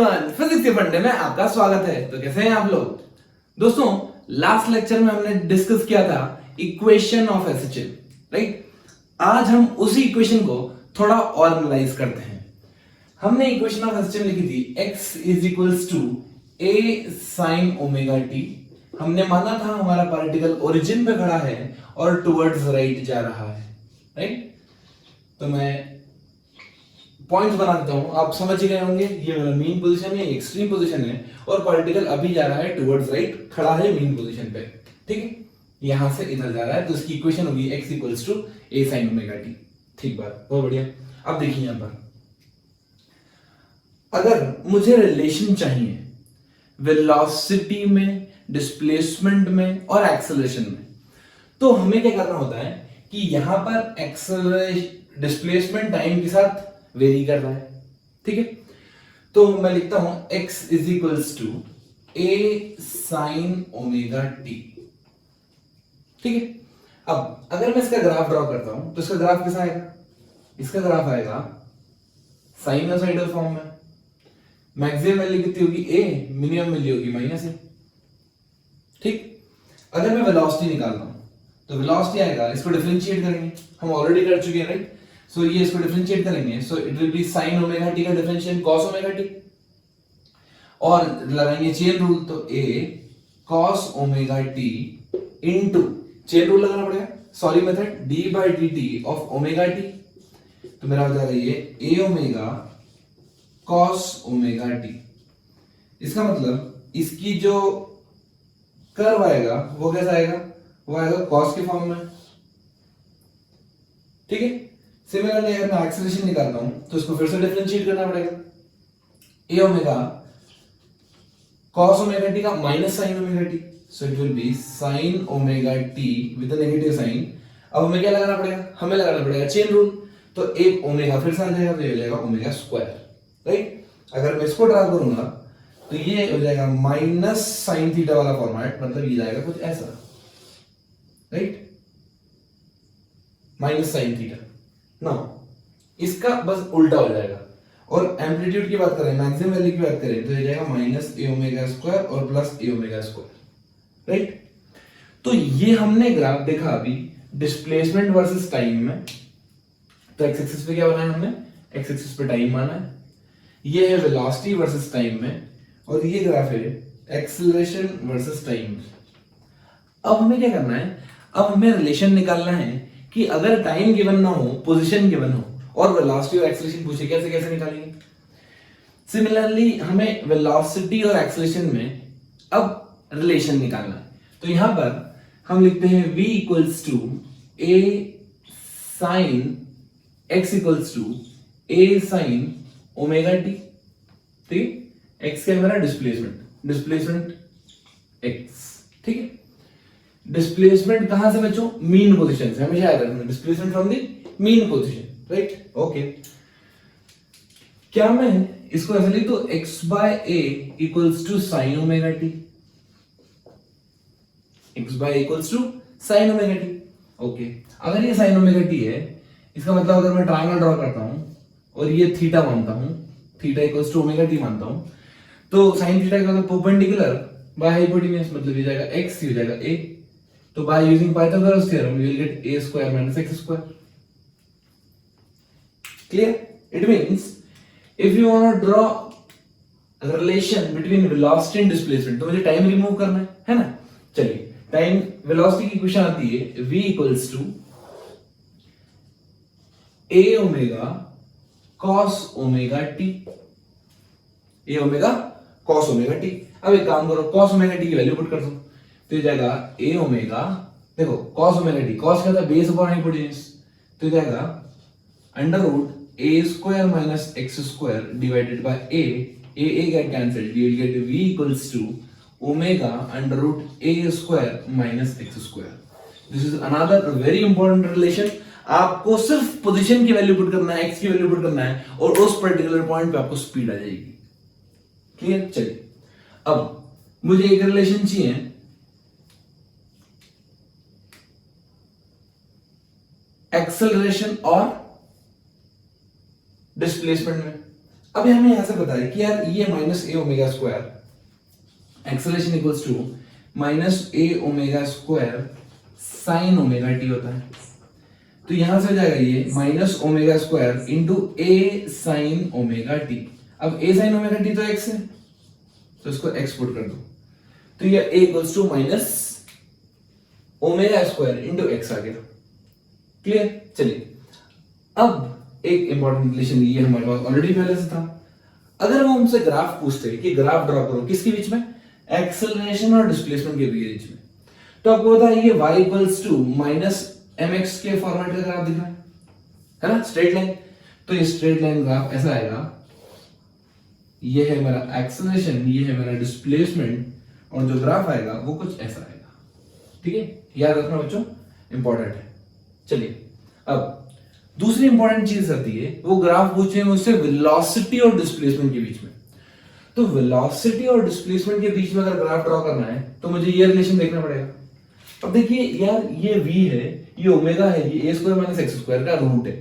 Everyone, physics के फंडे में आपका स्वागत है। तो कैसे हैं आप लोग? दोस्तों, लास्ट लेक्चर में हमने डिस्कस किया था इक्वेशन ऑफ एसएचएल, राइट? आज हम उसी इक्वेशन को थोड़ा और एनालाइज करते हैं। हमने इक्वेशन ऑफ एसएचएल लिखी थी x is equals to a sin omega t. हमने माना था हमारा पार्टिकल ओरिजिन पे खड़ा है और टुवर्ड्स राइट जा रहा है, राइट? तो मैं पॉइंट्स बना देता हूं, आप समझ गए होंगे। ये मेरा मीन पोजीशन है, एक्सट्रीम पोजीशन है और पार्टिकल अभी जा रहा है टुवर्ड्स राइट, खड़ा है मीन पोजीशन पे, ठीक है? यहां से इधर जा रहा है, तो इसकी इक्वेशन होगी x equals to a sin omega t. ठीक बात, बहुत बढ़िया। अब देखिए यहां पर, अगर मुझे रिलेशन चाहिए वेलोसिटी में, डिस्प्लेसमेंट में और एक्सेलरेशन में, तो हमें क्या करना होता है कि यहां पर एक्सेलरेशन डिस्प्लेसमेंट टाइम के साथ वेरी कर रहा है, ठीक है? तो मैं लिखता हूं x is equals to a sin omega t, ठीक है? अब अगर मैं इसका ग्राफ ड्रॉ करता हूं तो इसका ग्राफ कैसा आएगा? इसका ग्राफ आएगा साइनोसॉइडल फॉर्म में। मैक्सिमम वैल्यू कितनी होगी a, मिनिमम वैल्यू होगी माइनस a, ठीक? अगर मैं वेलोसिटी निकाल रहा हूं तो वेलोसिटी आएगा, इसको डिफरेंशिएट करेंगे, हम ऑलरेडी कर चुके हैं, राइट? सो ये इसको डिफरेंशिएट करेंगे, सो it will be sin omega T का डिफरेंशिएट cos ओमेगा टी, और लगाएंगे चेन रूल, तो a cos omega T into chain rule लगाना पड़ेगा, sorry method, d by dt of omega T. तो मेरा हो जाएगा ये a omega cos omega T. इसका मतलब इसकी जो कर्व आएगा वो कैसा आएगा? वो आएगा cos के फॉर्म में, ठीक है? सिमिलरली अगर मैं एक्सेलरेशन निकालता हूं तो इसको फिर से डिफरेंशिएट करना पड़ेगा, a omega cos omega T का minus sin omega T, so it will be sin omega T with a negative sign. अब हमें क्या लगाना पड़ेगा? हमें लगाना पड़ेगा चेन रूल, तो एक ओमेगा फिर से आ जाएगा, तो ये हो जाएगा ओमेगा स्क्वायर, राइट? अगर मैं इसको ड्रा करूंगा तो ये हो जाएगा माइनस साइन थीटा वाला फॉर्मेट, मतलब ये जाएगा कुछ ऐसा, राइट? माइनस साइन थीटा ना, इसका बस उल्टा हो जाएगा। और एम्पलीट्यूड की बात करें, मैक्सिमम वैल्यू की बात करें, तो ये जाएगा माइनस ए ओमेगा स्क्वायर और प्लस ए ओमेगा स्क्वायर, राइट? तो ये हमने ग्राफ देखा अभी डिस्प्लेसमेंट वर्सेस टाइम में। तो एक्स एक्सिस पे क्या बनाया हमने? एक्स एक्सिस पे टाइम माना है। ये है वेलोसिटी वर्सेस टाइम में, और ये ग्राफ है एक्सेलरेशन वर्सेस टाइम में। अब हमें क्या करना है? अब हमें रिलेशन निकालना है कि अगर टाइम गिवन ना हो, पोजीशन गिवन हो और वेलोसिटी और एक्सेलरेशन पूछे, कैसे कैसे निकालेंगे? सिमिलरली हमें वेलोसिटी और एक्सेलरेशन में अब रिलेशन निकालना है। तो यहां पर हम लिखते हैं v equals to a sin x equals to a sin omega t, ठीक? x क्या है मेरा? डिस्प्लेसमेंट x, ठीक है? डिस्प्लेसमेंट कहां से बच्चों? मीन पोजीशन से, हमेशा याद रखना, displacement from the mean position, right? Okay, क्या मैं इसको ऐसे लिख दूं? x by a equals to sine omega t, x by equals to sine omega t. Okay, अगर ये साइन ओमेगा टी है, इसका मतलब अगर मैं ट्रायंगल ड्रॉ करता हूं और ये थीटा मानता हूं, theta equals to omega t मानता हूं, तो साइन थीटा का मतलब परपेंडिकुलर बाय हाइपोटेन्यूज, मतलब ये जाएगा x, ये हो जाएगा a। तो by using Pythagoras theorem, you will get a square minus x square. Clear? It means if you want to draw a relation between velocity and displacement, तो मुझे time remove करना है ना? चलिए, टाइम वेलोसिटी की equation आती है v equals to a omega cos omega t, a omega cos omega t। अब एक काम करो, cos ओमेगा t की वैल्यू पुट कर दो, तो ये जाएगा a ओमेगा, देखो cos ओमेगा t, cos क्या था? बेस अपॉन हाइपोटेन्यूज, तो ये जाएगा under root a square minus x square divided by a get cancelled, you will get v equals to omega under root a square minus x square. This is another very important relation. आपको सिर्फ position की value put करना है, x की value put करना है, और उस पर्टिकुलर पॉइंट पे आपको स्पीड आ जाएगी। क्लियर? चलिए, अब मुझे एक रिलेशन चाहिए एक्सेलरेशन और डिस्प्लेसमेंट में। अभी हमें यहां से पता है कि यार ये minus A omega square acceleration equals to minus A omega square sine omega T होता है। तो यहां से हो जाएगा ये minus omega square into A sine omega T. अब ए साइन ओमेगा टी तो एक्स है, तो इसको एक्स पुट कर दो, तो ये A equals to minus omega square into X आ गया। क्लियर? चलिए अब एक इंपॉर्टेंट रिलेशन ये हमारे पास ऑलरेडी पहले से था। अगर वो हमसे ग्राफ पूछते कि ग्राफ ड्रॉ करो किसके बीच में, एक्सेलरेशन और डिस्प्लेसमेंट के बीच में, तो आपको पता है ये y equals to minus mx के फॉर्मेट का ग्राफ दिख रहा है ना, स्ट्रेट लाइन। तो ये स्ट्रेट लाइन ग्राफ ऐसा आएगा, ये है मेरा एक्सेलरेशन, ये है मेरा डिस्प्लेसमेंट, और जो ग्राफ आएगा वो कुछ ऐसा आएगा। ठीक है, याद रखना बच्चों, इंपॉर्टेंट है। चलिए अब दूसरी इंपॉर्टेंट चीज आती है, वो ग्राफ पूछे मुझसे वेलोसिटी और डिस्प्लेसमेंट के बीच में। तो वेलोसिटी और डिस्प्लेसमेंट के बीच में अगर ग्राफ ड्रॉ करना है तो मुझे ये रिलेशन देखना पड़ेगा। अब देखिए यार, ये v है, ये ओमेगा है, ये a square minus x square का रूट है।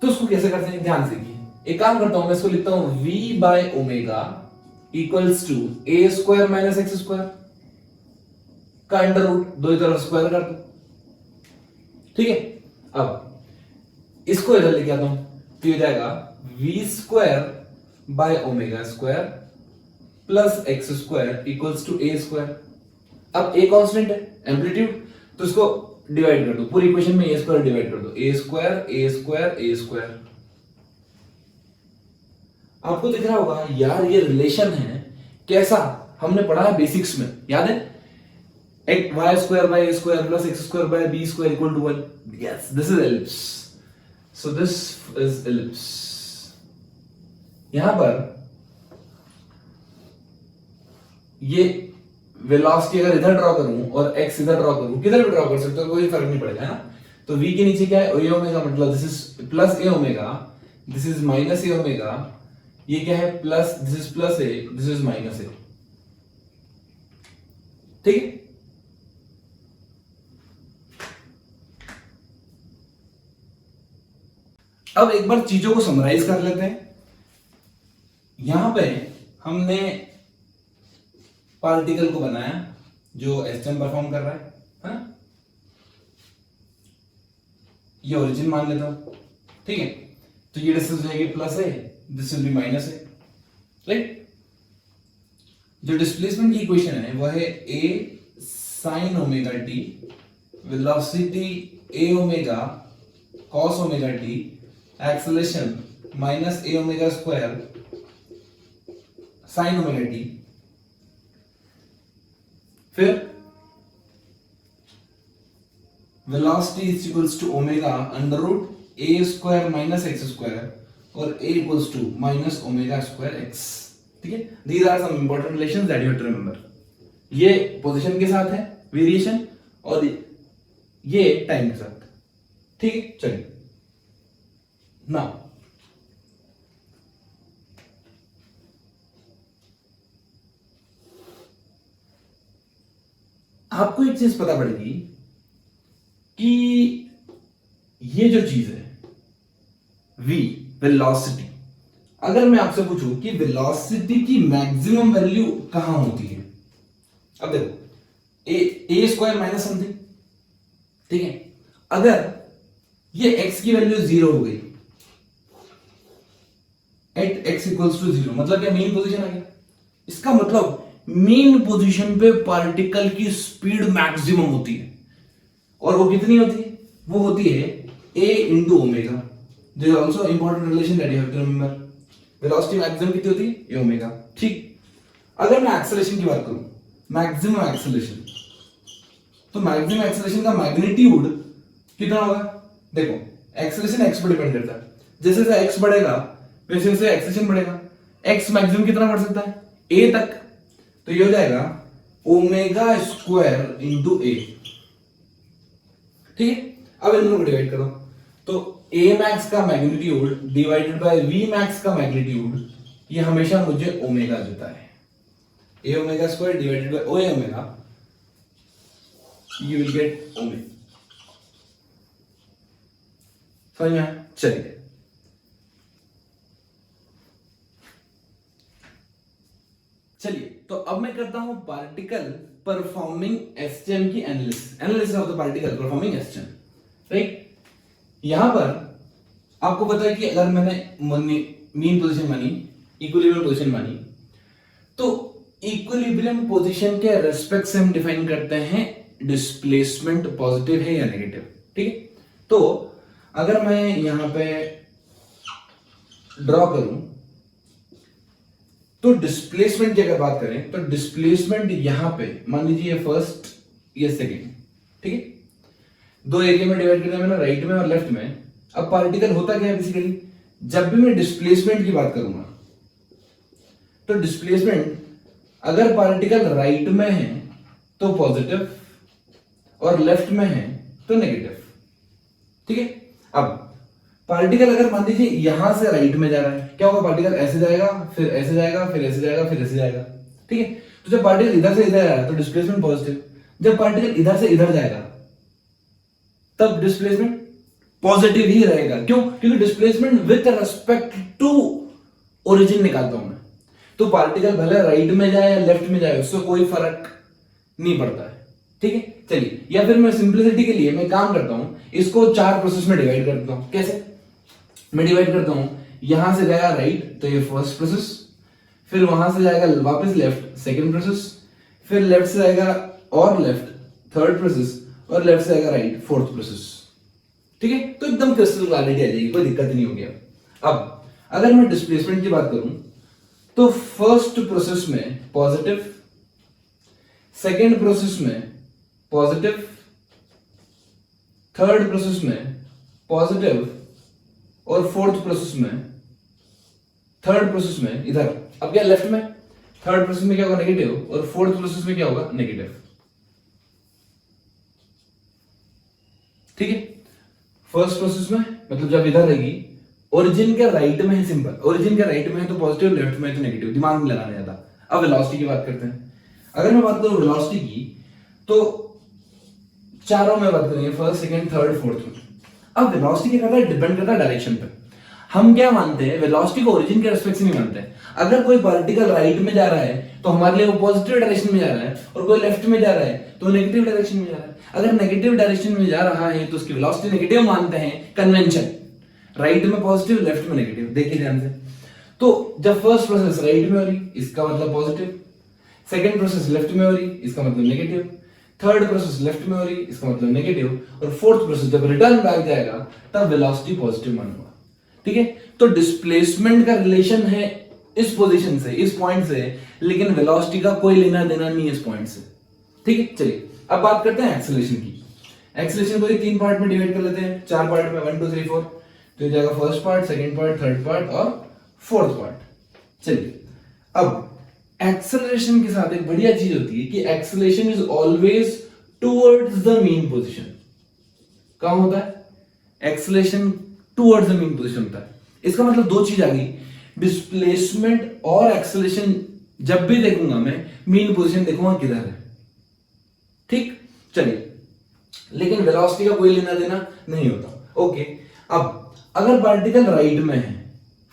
तो उसको कैसे करते हैं, ध्यान से देखिए। एक काम करता हूं, मैं इसको लिखता हूं v by omega equals to a square minus x square का अंडर रूट, दो तरफ स्क्वायर कर दो। ठीक है, अब इसको इधर लेके आता हूं, तो हो जाएगा v square by omega square plus x square equals to a square. अब a कांस्टेंट है, एम्पलीट्यूड, तो इसको डिवाइड कर दो, पूरी इक्वेशन में a स्क्वायर डिवाइड कर दो, a square a square a square. आपको दिख रहा होगा यार ये रिलेशन है कैसा, हमने पढ़ा है बेसिक्स में, याद है, y square by a square plus x square by b square equal to 1। Yes, this is ellipse, so this is ellipse. यहां पर ये वेलोसिटी अगर इधर ड्रॉ करूं और x इधर ड्रॉ करूं, किधर भी ड्रॉ कर सकते हो, कोई फर्क नहीं पड़ेगा, है ना। तो v के नीचे क्या है, a ओमेगा, मतलब this is plus a omega, this is minus a omega, ये क्या है plus, this is plus a, this is minus a। ठीक है, अब एक बार चीजों को समराइज कर लेते हैं। यहां पे हमने पार्टिकल को बनाया जो एसएम परफॉर्म कर रहा है ना, ये ओरिजिन मान लेता हूं। ठीक है, तो ये डिस्टेंस रहेगी प्लस है, दिस विल बी माइनस है, राइट। जो डिस्प्लेसमेंट की इक्वेशन है वो है a sin omega T, velocity a omega cos omega T, acceleration minus a omega square sin omega T, फिर velocity is equals to omega under root a square minus x square और a equals to minus omega square X. ठीक है, these are some important relations that you have to remember. ये position के साथ है variation, और ये time के साथ। ठीक है, चलिए नाउ आपको एक चीज पता पड़ेगी कि ये जो चीज है v वेलोसिटी, अगर मैं आपसे पूछूं कि वेलोसिटी की मैक्सिमम वैल्यू कहां होती है, अब देखो ए स्क्वायर माइनस समथिंग, ठीक है, अगर ये x की वैल्यू 0 हो गई एट x इक्वल्स टू 0, मतलब क्या मेन पोजीशन आ गया। इसका मतलब मेन पोजीशन पे पार्टिकल की स्पीड मैक्सिमम होती है, और वो कितनी होती है, वो होती है a into omega. There is also important relation that you have to remember. Velocity maximum कितनी होती है, a ओमेगा। ठीक, अगर मैं एक्सेलरेशन की बात करूं, मैक्सिमम एक्सेलरेशन, तो मैक्सिमम एक्सेलरेशन का मैग्नीट्यूड कितना होगा, देखो एक्सेलरेशन x पर डिपेंड करता है, जैसे जैसे x बढ़ेगा वैसे वैसे एक्सेलरेशन बढ़ेगा। x मैक्सिमम कितना बढ़ सकता है, a तक, तो ये हो जाएगा ओमेगा स्क्वायर इंटू a। ठीक है, अब इन दोनों को डिवाइड करो, तो a मैक्स का magnitude divided by v max का मैग्नीट्यूड, ये हमेशा मुझे ओमेगा देता है। a omega square divided bye o omega, you will get omega. समझ में आया? चलिए चलिए, तो अब मैं करता हूं पार्टिकल परफॉर्मिंग एसटीएम की analysis of the particle performing STM, right. यहां पर आपको पता है कि अगर मैंने मीन पोजीशन मानी, इक्विलिब्रियम पोजीशन मानी, तो इक्विलिब्रियम पोजीशन के रेस्पेक्ट से हम डिफाइन करते हैं डिस्प्लेसमेंट पॉजिटिव है या नेगेटिव, ठीक है। तो अगर मैं यहां पे ड्रॉ करूं तो डिस्प्लेसमेंट की अगर बात करें तो डिस्प्लेसमेंट यहां पे मान लीजिए फर्स्ट, ये सेकेंड, ठीक है। दो एरिया में डिवाइड कर दिया मैंने, राइट में और लेफ्ट में। अब पार्टिकल होता क्या है बेसिकली, जब भी मैं डिस्प्लेसमेंट की बात करूंगा तो डिस्प्लेसमेंट अगर पार्टिकल राइट में है तो पॉजिटिव और लेफ्ट में है तो नेगेटिव, ठीक है। अब पार्टिकल अगर मान लीजिए यहां से राइट में जा रहा है, क्या होगा, पार्टिकल ऐसे जाएगा, फिर ऐसे जाएगा, फिर ऐसे जाएगा, फिर ऐसे जाएगा, ठीक है। तो जब पार्टिकल इधर से इधर आ रहा है तो डिस्प्लेसमेंट पॉजिटिव, जब पार्टिकल इधर से इधर जाएगा तब डिस्प्लेसमेंट पॉजिटिव ही रहेगा। क्यों? क्योंकि displacement with respect to origin निकालता हूं मैं, तो पार्टिकल भले राइट में जाए या लेफ्ट में जाए उससे कोई फर्क नहीं पड़ता है, ठीक है। चलिए, या फिर मैं सिंपलिसिटी के लिए मैं काम करता हूं, इसको 4 प्रोसेस में डिवाइड करता हूं। कैसे मैं डिवाइड करता हूं, यहां से जाएगा राइट तो ये फर्स्ट प्रोसेस, फिर वहां से जाएगा वापस लेफ्ट सेकंड प्रोसेस, फिर लेफ्ट से जाएगा और लेफ्ट थर्ड प्रोसेस, और लेफ्ट से जाएगा राइट फोर्थ प्रोसेस, ठीक है। तो एकदम क्रिस्टल क्लैरिटी आ जाएगी, कोई दिक्कत नहीं होगी। अब अगर मैं डिस्प्लेसमेंट की बात करूं तो फर्स्ट प्रोसेस में पॉजिटिव, सेकेंड प्रोसेस में पॉजिटिव, थर्ड प्रोसेस में पॉजिटिव, और फोर्थ प्रोसेस में, थर्ड प्रोसेस में इधर, अब क्या लेफ्ट में, थर्ड प्रोसेस में क्या होगा नेगेटिव, और फोर्थ प्रोसेस में क्या होगा नेगेटिव, ठीक है। फर्स्ट प्रोसेस में मतलब जब इधर रहेगी, ओरिजिन के राइट में है, सिंपल, ओरिजिन के राइट में है तो पॉजिटिव, लेफ्ट में है तो नेगेटिव, दिमाग में लगाना ज्यादा। अब वेलोसिटी की बात करते हैं। अगर मैं बात करूं वेलोसिटी की तो चारों में बात करेंगे, फर्स्ट सेकंड थर्ड फोर्थ में। अब वेलोसिटी क्या करता है, डिपेंड करता है डायरेक्शन पे। हम क्या मानते हैं, वेलोसिटी को ओरिजिन के रेस्पेक्ट से नहीं मानते हैं। अगर कोई पार्टिकल राइट में जा रहा है तो हमारे लिए वो पॉजिटिव डायरेक्शन में जा रहा है, और कोई लेफ्ट में जा रहा है तो नेगेटिव डायरेक्शन में जा रहा है। अगर नेगेटिव डायरेक्शन में जा रहा है तो उसकी वेलोसिटी नेगेटिव मानते हैं, कन्वेंशन, राइट में पॉजिटिव लेफ्ट में नेगेटिव। देखिए ध्यान से, तो जब फर्स्ट प्रोसेस राइट में हो रही इसका मतलब पॉजिटिव, सेकेंड प्रोसेस लेफ्ट में हो रही इसका मतलब नेगेटिव, थर्ड प्रोसेस लेफ्ट में हो रही इसका मतलब नेगेटिव, और फोर्थ प्रोसेस जब रिटर्न बैक जाएगा तब वेलोसिटी पॉजिटिव मानूंगा, ठीक है। तो डिस्प्लेसमेंट का रिलेशन है इस पोजीशन से, इस पॉइंट से, लेकिन वेलोसिटी का कोई लेना देना नहीं है इस पॉइंट से, ठीक है। चलिए अब बात करते हैं एक्सेलरेशन की। एक्सेलरेशन को 3 पार्ट में डिवाइड कर लेते हैं, 4 पार्ट में, 1 2 3 4। तो ये जाएगा first part, second part, third part और फोर्थ पार्ट। चलिए, अब एक्सेलरेशन के साथ एक बढ़िया चीज होती है कि acceleration is always towards the mean position. कहां होता है acceleration? Towards the mean position होता है। इसका मतलब 2 चीज आ गई, डिस्प्लेसमेंट और एक्सेलरेशन जब भी देखूंगा मैं मीन पोजीशन देखूंगा किधर है, ठीक। चलिए, लेकिन वेलोसिटी का कोई लेना देना नहीं होता, ओके। अब अगर पार्टिकल राइट में है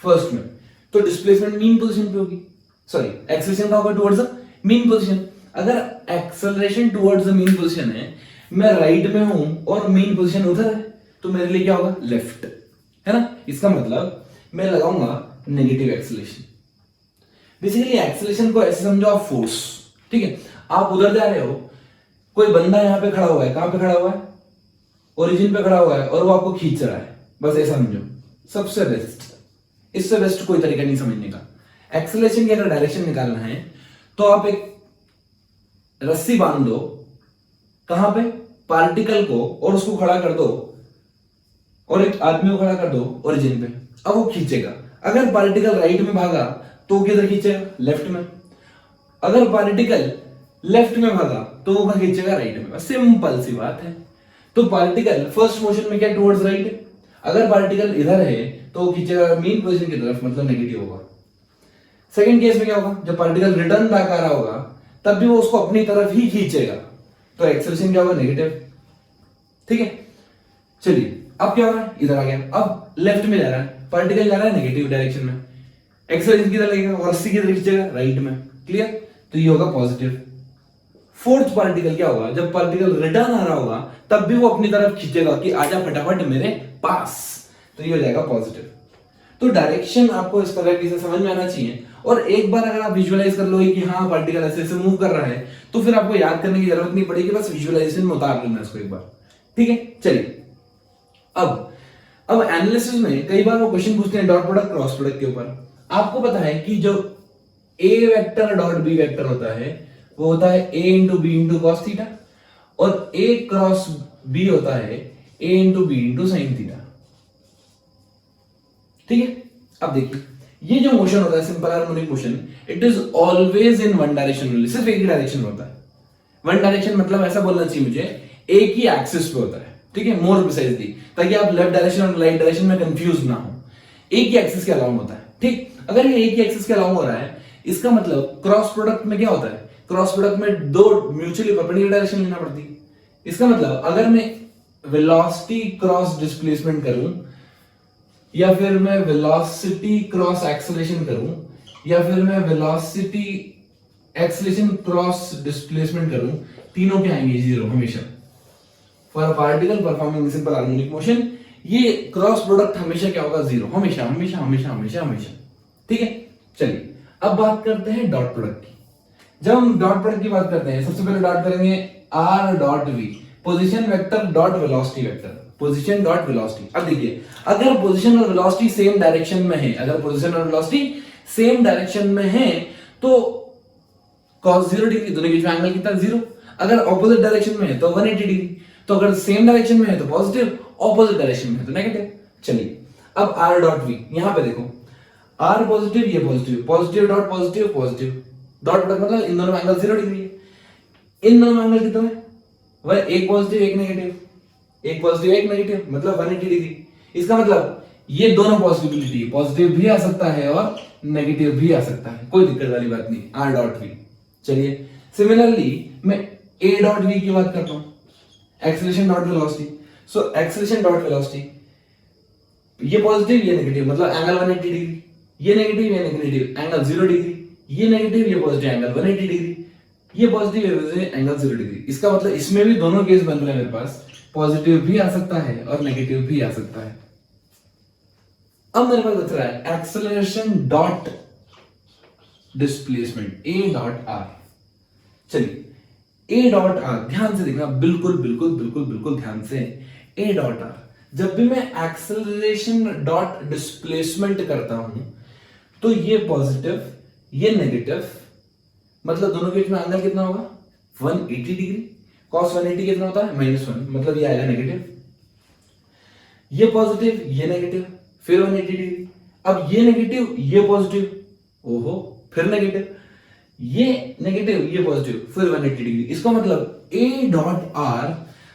फर्स्ट में तो डिस्प्लेसमेंट मीन पोजीशन पे होगी, सॉरी एक्सेलरेशन का होगा टुवर्ड्स द मीन पोजीशन। अगर acceleration towards the mean position है, मैं राइट में हूं और मीन पोजीशन उधर है, तो मेरे लिए क्या होगा, लेफ्ट, है ना। इसका मतलब मैं लगाऊंगा नेगेटिव एक्सेलरेशन। बेसिकली एक्सेलरेशन को ऐसे समझो आप फोर्स, ठीक है। आप उधर जा रहे हो, कोई बंदा यहां पे खड़ा हुआ है, कहां पे खड़ा हुआ है, ओरिजिन पे खड़ा हुआ है, और वो आपको खींच रहा है, बस ऐसा समझो, सबसे बेस्ट। इससे बेस्ट कोई तरीका नहीं समझने का। एक्सेलरेशन की अगर डायरेक्शन निकालना है तो आप एक रस्सी बांध दो, कहां पे, पार्टिकल को, और उसको खड़ा कर दो, और एक आदमी को खड़ा कर दो ओरिजिन पे, अब वो खींचेगा। अगर पार्टिकल राइट में भागा तो किधर खींचेगा, लेफ्ट में। अगर पार्टिकल लेफ्ट में भागा तो वो खींचेगा राइट में, सिंपल सी बात है। तो पार्टिकल फर्स्ट मोशन में क्या टुवर्ड्स राइट है, अगर पार्टिकल इधर है तो वो खींचेगा मीन पोजीशन की तरफ, मतलब नेगेटिव होगा। सेकंड केस में क्या होगा, जब पार्टिकल रिटर्न बैक आ रहा होगा तब भी वो उसको अपनी तरफ ही खींचेगा, तो एक्सेलरेशन क्या होगा, नेगेटिव, ठीक है। चलिए अब क्या हो रहा है, इधर आ गया, अब लेफ्ट में जा रहा है, पार्टिकल जा रहा है नेगेटिव डायरेक्शन में, एक्सेलरेशन किधर लगेगा, और रस्सी किधर खींचेगा, राइट में। क्लियर? तो ये होगा पॉजिटिव। फोर्थ पार्टिकल क्या होगा, जब पार्टिकल रिटर्न आ रहा होगा तब भी वो अपनी तरफ खींचेगा कि आजा फटाफट मेरे पास, तो ये हो जाएगा पॉजिटिव। तो डायरेक्शन आपको इस तरह की से समझ में आना चाहिए। और एक बार अगर आप विजुअलाइज कर लो कि हाँ पार्टिकल ऐसे ऐसे मूव कर रहा है, तो फिर आपको याद करने की जरूरत नहीं पड़ेगी, बस विजुअलाइजेशन में उतार लेना इसको एक बार। ठीक है, चलिए अब एनालिसिस में कई बार वो क्वेश्चन पूछते हैं डॉट प्रोडक्ट क्रॉस प्रोडक्ट के ऊपर। आपको पता है कि जो A vector dot B vector होता है वो होता है A into B into cos theta, और ए क्रॉस बी होता है A into B into sine theta. ठीक है, अब देखिए ये जो मोशन होता है simple harmonic motion, it is always in one direction only, सिर्फ एक ही डायरेक्शन में होता है। वन डायरेक्शन मतलब ऐसा बोलना चाहिए मुझे, एक ही एक्सिस पे होता है। ठीक है, मोर प्रिसाइजली, ताकि आप लेफ्ट डायरेक्शन और राइट डायरेक्शन में कंफ्यूज ना हो, एक ही एक्सिस के अलाउ होता है। ठीक, अगर ये एक ही एक्सिस के अलाउ हो रहा है, इसका मतलब क्रॉस प्रोडक्ट में क्या होता है, क्रॉस प्रोडक्ट में दो म्यूचुअली परपेंडिकुलर डायरेक्शन लेना पड़ती है। इसका मतलब अगर मैं वेलोसिटी क्रॉस डिस्प्लेसमेंट करूं, या फिर मैं वेलोसिटी क्रॉस एक्सेलरेशन करूं, या फिर मैं वेलोसिटी एक्सेलरेशन क्रॉस डिस्प्लेसमेंट करूं, तीनों के आएंगे जीरो हमेशा। For a particle performing simple harmonic motion, ये क्रॉस प्रोडक्ट हमेशा क्या होगा, जीरो, हमेशा हमेशा हमेशा हमेशा हमेशा। ठीक है, चलिए अब बात करते हैं डॉट प्रोडक्ट की। जब हम डॉट प्रोडक्ट की बात करते हैं, सबसे पहले डॉट करेंगे r dot v, position vector dot velocity vector, position dot velocity. अब देखिए अगर पोजीशन और वेलोसिटी सेम डायरेक्शन में है, अगर पोजीशन और वेलोसिटी सेम डायरेक्शन में है तो cos 0 डिग्री, दोनों के बीच में एंगल कितना, जीरो। अगर ऑपोजिट डायरेक्शन में है तो 180 डिग्री। तो अगर सेम डायरेक्शन में है तो पॉजिटिव, ऑपोजिट डायरेक्शन में है तो नेगेटिव। चलिए अब आर डॉट वी, यहां पे देखो आर पॉजिटिव, ये positive, positive dot positive, positive dot product मतलब इन दोनों में एंगल 0 डिग्री है। इन दोनों में एंगल कितना है, वह एक पॉजिटिव एक नेगेटिव, एक पॉजिटिव एक नेगेटिव, मतलब 180 डिग्री। इसका मतलब ये दोनों पॉसिबिलिटी, पॉजिटिव भी आ सकता है और नेगेटिव भी आ सकता है, कोई दिक्कत वाली बात नहीं। R dot v. चलिए सिमिलरली मैं ए डॉट वी की बात करता हूं, acceleration dot velocity. So acceleration dot velocity, ये पॉजिटिव ये नेगेटिव, मतलब एंगल 180 डिग्री, ये नेगेटिव ये नेगेटिव, एंगल 0 डिग्री, ये नेगेटिव ये पॉजिटिव, एंगल 180 डिग्री, ये पॉजिटिव ये एंगल 0 डिग्री। इसका मतलब इसमें भी दोनों केस बन रहे हैं मेरे पास, पॉजिटिव भी आ सकता है और नेगेटिव भी आ सकता है। अब मेरे पास बच रहा है acceleration dot displacement, A dot are. चलिए ए डॉट आर ध्यान से देखना, बिल्कुल बिल्कुल बिल्कुल बिल्कुल ध्यान से। ए डॉट आर, जब भी मैं एक्सेलरेशन डॉट डिस्प्लेसमेंट करता हूं तो ये पॉजिटिव ये नेगेटिव, मतलब दोनों के बीच में एंगल कितना होगा, 180 डिग्री। cos 180 कितना होता है, -1, मतलब ये आएगा नेगेटिव। ये पॉजिटिव ये नेगेटिव, फिर 180 डिग्री। अब ये नेगेटिव ये पॉजिटिव, ओहो फिर नेगेटिव, ये नेगेटिव ये पॉजिटिव, फिर 180 डिग्री। इसका मतलब ए डॉट आर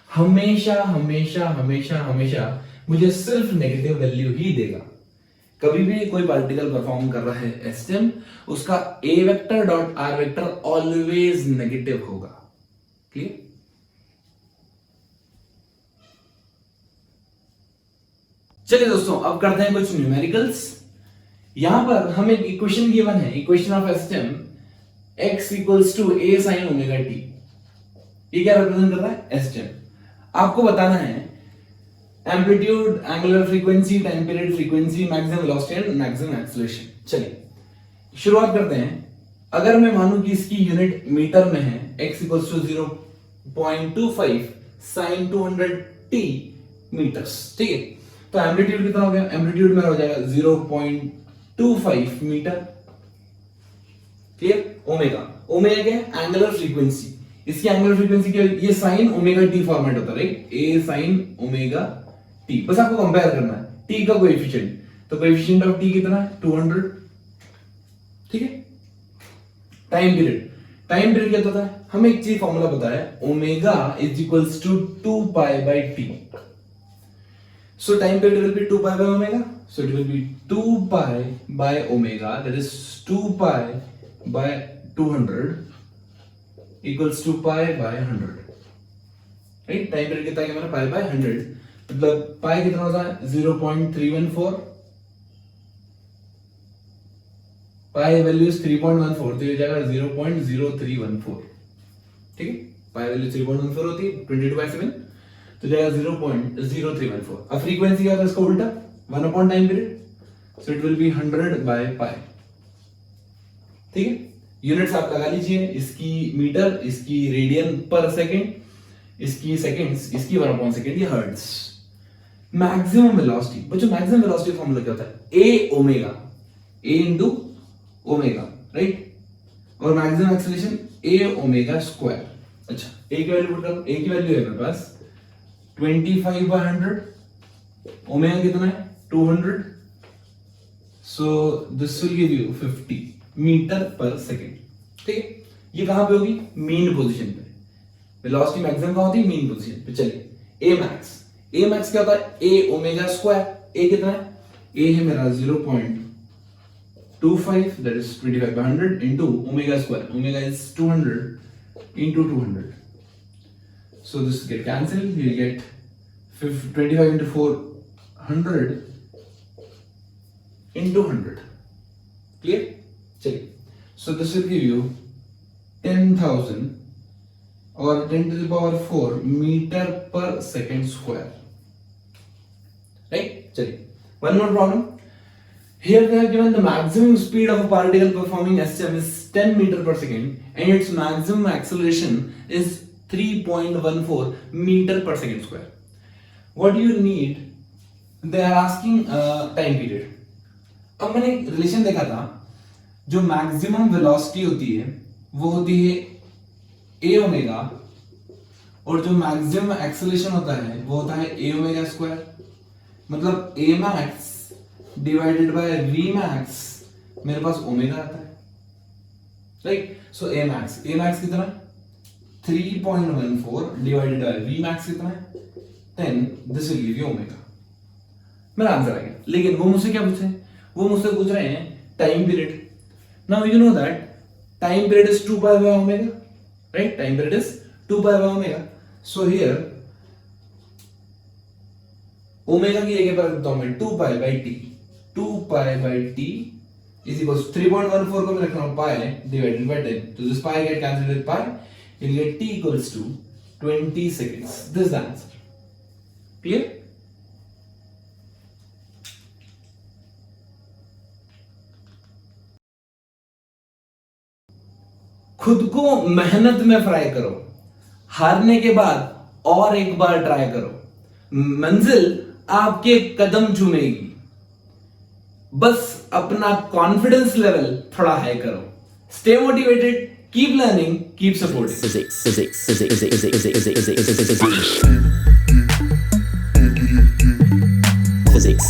हमेशा हमेशा हमेशा हमेशा मुझे सिर्फ नेगेटिव वैल्यू ही देगा। कभी भी कोई पार्टिकल परफॉर्म कर रहा है एसटीएम, उसका A vector dot R vector always negative होगा। क्लियर? चलिए दोस्तों अब करते हैं कुछ न्यूमेरिकल्स। यहां पर हमें इक्वेशन गिवन है, equation of SHM x equals to a sin omega t। ये क्या रिप्रेजेंट कर रहा है, एसटीएम। आपको बताना है amplitude, angular frequency, time period, frequency, maximum velocity and maximum acceleration. चलिए शुरुआत करते हैं। अगर मैं मानूं कि इसकी यूनिट मीटर में है, x equals to 0.25 sin 200t metres. ठीक है, तो एम्पलीट्यूड कितना हो गया, एम्पलीट्यूड मेरा हो जाएगा 0.25 मीटर। क्लियर? ओमेगा, ओमेगा क्या है, एंगुलर फ्रीक्वेंसी। इसकी एंगुलर फ्रीक्वेंसी क्या है, ये साइन ओमेगा टी फॉर्मेट होता है, राइट, ए साइन ओमेगा टी। बस आपको कंपेयर करना है टी का कोएफिशिएंट, तो कोएफिशिएंट ऑफ टी कितना है, 200। ठीक है, टाइम पीरियड, टाइम पीरियड क्या होता है, हमें एक चीज फॉर्मूला पता है, omega is equals to 2 pi by t. So time period will be 2 pi by omega, so it will be 2 pi by omega, that is 2 pi by 200 equals to pi by 100। Right, time period कितना है मेरा, pi by 100, मतलब पाई कितना होता है 0.314, pi value 3.14, तो ये जाएगा 0.0314। ठीक है, पाई वैल्यू 3.14 होती है 22/7, तो जाएगा 0.0314। अब फ्रीक्वेंसी क्या होता है इसका उल्टा, 1 time period, so it will be 100/पाई। ठीक है, यूनिट्स आप लगा लीजिए, इसकी मीटर, इसकी रेडियन पर सेकेंड, इसकी सेकेंड्स, इसकी 1 सेकेंड, ये हर्ट्ज। मैक्सिमम वेलोसिटी, बच्चों मैक्सिमम वेलोसिटी फॉर्मूला क्या होता है, ए ओमेगा, ए इंटू ओमेगा, राइट, और मैक्सिमम एक्सेलरेशन ए ओमेगा स्क्वायर। अच्छा, ए की वैल्यू पुट करो, ए की वैल्यू है मेरे पास 25/100, ओमेगा कितना है 200, so this will give you 50 metre per second. ठीक है, ये कहां पे होगी, मीन पोजीशन पे। वेलोसिटी मैक्सिमम कहां होती है, मीन पोजीशन पे। चलिए, ए मैक्स, ए मैक्स क्या होता है, ए ओमेगा स्क्वायर। ए कितना है, ए है मेरा 0.25, that is 25/100 into omega square, omega is 200 into 200, so this get cancelled, you get 25 into 4, 100 into 100, clear? चलिए, so this will give you 10,000 or 10 to the power 4 meter per second square, right? चलिए, one more problem. Here they have given the maximum speed of a particle performing STM is 10 meter per second and its maximum acceleration is 3.14 meter per second square. What do you need? They are asking time period. अब मैंने एक relation देखा था, जो maximum velocity होती है वो होती है ए ओमेगा, और जो मैक्सिमम एक्सेलरेशन होता है वो होता है ए ओमेगा स्क्वायर। मतलब A max divided by V max, मेरे पास ओमेगा आता है, राइट। सो ए मैक्स कितना है 3.14 डिवाइडेड बाय वी मैक्स कितना है 10, this will give you omega. मेरा आंसर आ गया। लेकिन वो मुझसे क्या पूछे, वो मुझसे पूछ रहे हैं time period. Now you know that time period is 2 pi by omega, right, time period is 2 pi by omega. So here omega की जगह पर रखता हूं मैं 2 pi by t, 2 pi by t is equal to 3.14 को मैं रख रहा हूं पाई डिवाइडेड बाय 10, तो this pi gate cancelled with pi, you'll get t equals to 20 seconds. This is the answer. Clear? खुद को मेहनत में फ्राई करो, हारने के बाद और एक बार ट्राई करो, मंजिल आपके कदम चूमेगी। बस अपना कॉन्फिडेंस लेवल थोड़ा हाई करो। Stay motivated, keep learning, keep supporting. Physics.